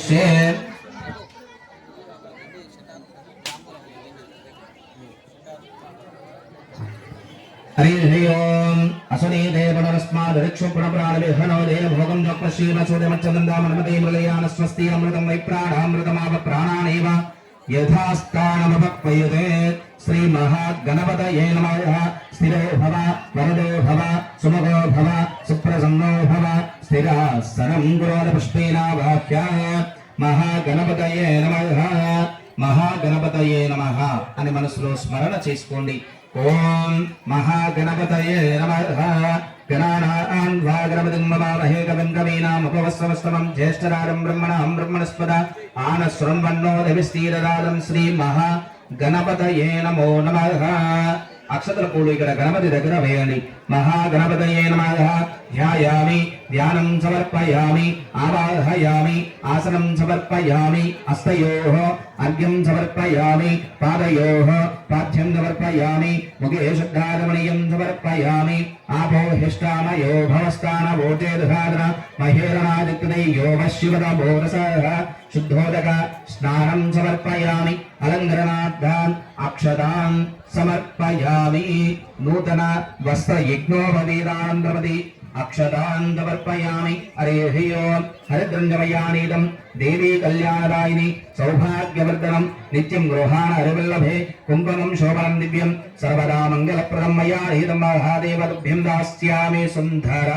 करिष्ये हरि ओम असुनी देवनस्मादक्षुपुणप्राणविहनो देवभोगं जपश्रीमचोदमच्चनन्दामनमते मृलयान स्वस्ति अमृतं वै प्राणामृतमाव प्राणानेव यथास्थानमपक्वयते श्री महागणपतये नमः स्थिरो भव वरदो भव सुमगो भव सुप्रसन्नो भव स्थिरासनं गुरोदपुष्पेनावाह्य महागणपतये नमः महागणपतये नमः అని మనసులో స్మరణ చేసుకోండి. ओम महागणपतये नमः गणानां गणपतिं नमामहे कविं कवीनामुपवस्त्रमस्तमं ज्येष्ठराजं ब्रह्मणां ब्रह्मणस्पद आनश्रवन्नो देवीस्तीरराजं श्री महागणपतये नमो नमः. అక్షతల పూలు ఇక్కడ గణపతి దగ్గర వేయండి. మహాగణపతయే నమః ధ్యాయామి ధ్యానం సమర్పయామి ఆవాహయామి ఆసనం సమర్పయామి హస్తయోః అర్ఘ్యం సమర్పయామి పాదయోః పాద్యం సమర్పయామి ముఖే శుద్ధారమణీయం సమర్పయామి ఆపో హిష్టామయో భవస్థానవోచేదధారణ మహేరణాదిత్యదయో వశివదమోరసః శుద్ధోదక స్నానం సమర్పయామి అలంకరణార్థాన్ అక్షతాన్ సమర్పయామి నూతన వస్త్ర యజ్ఞోపవీరానందమతి అక్షతాన్ సమర్పయామి. హరి ఓం హరిద్రంజమయానీదం దేవీ కళ్యాణదాయిని సౌభాగ్యవర్ధనం నిత్యం గృహాణ హరివల్లభే కుంకుమం శోభనం దివ్యం సర్వదా మంగళప్రదం మయానీదం మహాదేవతుభ్యం దాస్యామి సుందర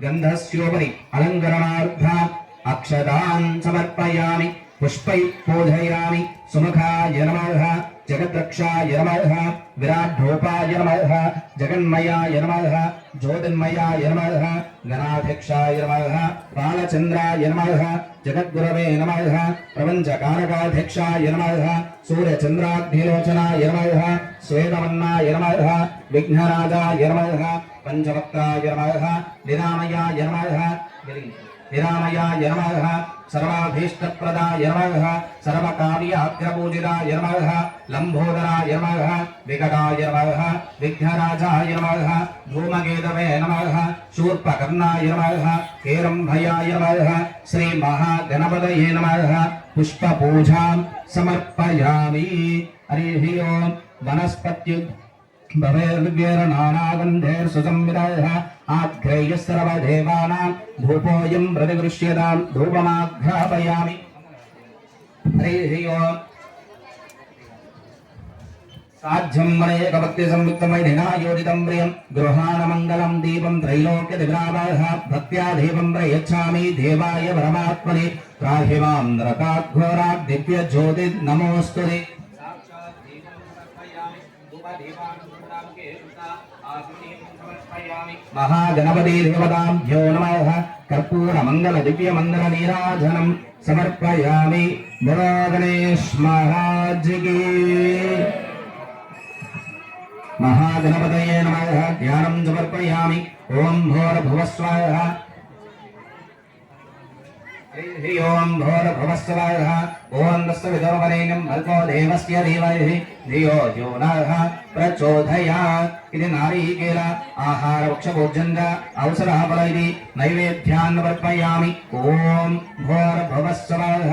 గంధస్యోపరి అలంకరణార్థాన్ అక్షతాన్ సమర్పయామి పుష్పై పూజయామి. సుముఖాయ నమః జగద్రక్షాయ నమః విరాఢోపాయ నమః జగన్మయాయ నమః జ్యోతిర్మయాయ నమః గణాధ్యక్షాయ నమః బాలచంద్రాయ నమః జగద్గురవే నమః ప్రపంచకారకాధ్యక్షాయ నమః సూర్యచంద్రాగ్నిలోచనాయ నమః శ్వేతవర్ణాయ నమః విఘ్నరాజాయ నమః పంచవక్త్రాయ నమః నిరామయాయ నమః నిరామయాయ నమః सर्वाभीष्टप्रदाय नमः सर्वकार्याग्रपूजिताय नमः लंबोदराय नमः विकटाय नमः विघ्नराजाय नमः धूमकेतवे नमः शूर्पकर्णाय नमः हेरम्भयाय नमः श्री महागणपतये नमः पुष्पपूजां समर्पयामि. हरि ओम वनस्पत्युः भवेर्विवेरनानागन्धैर्सुसंविदः आघ्रेयः सर्वदेवानां धूपोऽयं प्रतिगृह्यतां धूपमाघ्रापयामि. हरि ओम साध्यं वनेकभक्तिसंयुक्तमैधिनायोजितं प्रियं गृहाणमङ्गलं दीपं त्रैलोक्यदिव्यावः भक्त्या देवं प्रयच्छामि देवाय परमात्मने त्राहि मां नरकाघोरात् दिव्यज्योतिर्नमोऽस्तुते. महागणपति देवताभ्यो नमः कर्पूर मंगल दिव्य मंगल नीराजनं समर्पयामि. बोलो गणेश महाराज की. महागणपतये नमः ध्यानं समर्पयामि. ओम भूर्भुवः स्वः हरि ओम भूर्भुवः स्वः ओम तस्सवितुर्वरेण्यं भर्गो देवस्य धीमहि धियो यो नः प्रचोदयात्. ఇది నారీకేల ఆహార వృక్షభోజంగ అవసరः ఫలైది నైవేద్యాన్ సమర్పయామి. ఓం భూర్భువः స్వః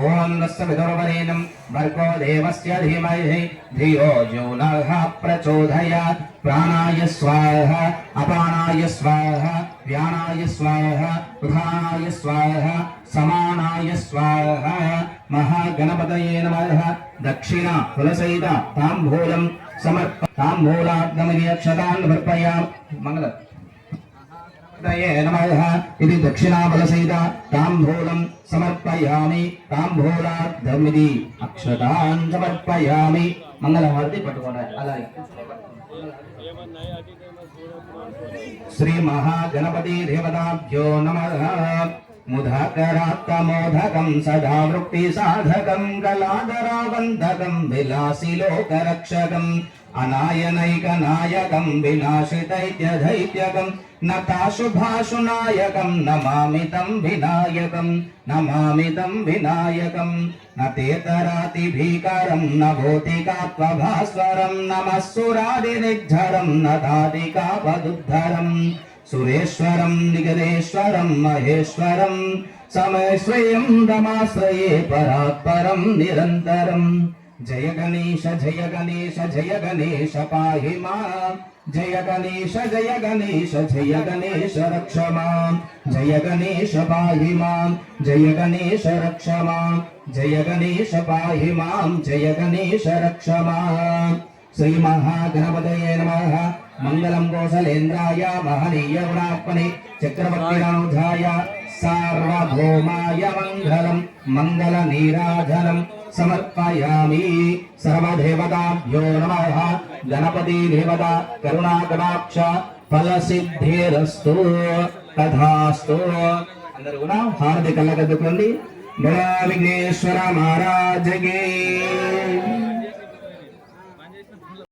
ఓం తస్సవితుర్వరేణ్యం భర్గో దేవస్య ధీమహి ధియో యో నః ప్రచోదయాత్. ప్రాణాయ స్వాహ అపానాయ స్వాహ వ్యానాయ స్వాహ ఉదానాయ స్వాహ సమానాయ స్వాహ. మహాగణపతయే నమః దక్షిణ తులసైత తాంబూలం ताम्बूलाग्नमि अक्षतान् समर्पयामि. मंगल तये नमः इति दक्षिणाफलसहित ताम्बूलं समर्पयामि. ताम्बूलाग्नमिति अक्षतान् समर्पयामि. मंगलहारति पట్టుకోండి. అలాగే श्री महागणपति देवताभ्यो नमः. मुधकरात्तमोधकं सदा वृत्ति साधकं कलाधरावन्धकं विलासिलोकरक्षकं अनायनैकनायकं विनाशितैत्यधैत्यकं नताशुभाशुनायकं नमामि तं विनायकं नमामि तं विनायकं न तेतरातिभीकरं न भूतिकात्वभास्वरं नमः सुरादिनिर्झरं न तातिकापदुद्धरं सुरेश्वरं निगदेश्वरं महेश्वरं समय स्वयं दमाश्रये परात्परं निरन्तरम् जय गणेश जय गणेश पाहि माम् जय गणेश रक्ष माम् जय गणेश पाहि माम् जय गणेश रक्ष माम् जय गणेश पाहि माम् जय गणेश रक्ष माम् श्री महागणपतये नमः मंगलम कौशलेन्द्राय महनीय गुणात्मने चक्रवर्तिनाधाय सार्वभौमाय मंगलम मंगल नीराजनम समर्पयामि सर्वदेवताभ्यो नमः गणपति देवता करुणाकटाक्ष फलसिद्धिरस्तु तथास्तु अंदरू కూడా హారతి కళ్ళకద్దుకోండి బడా విఘ్నేశ్వర మహారాజ్ కి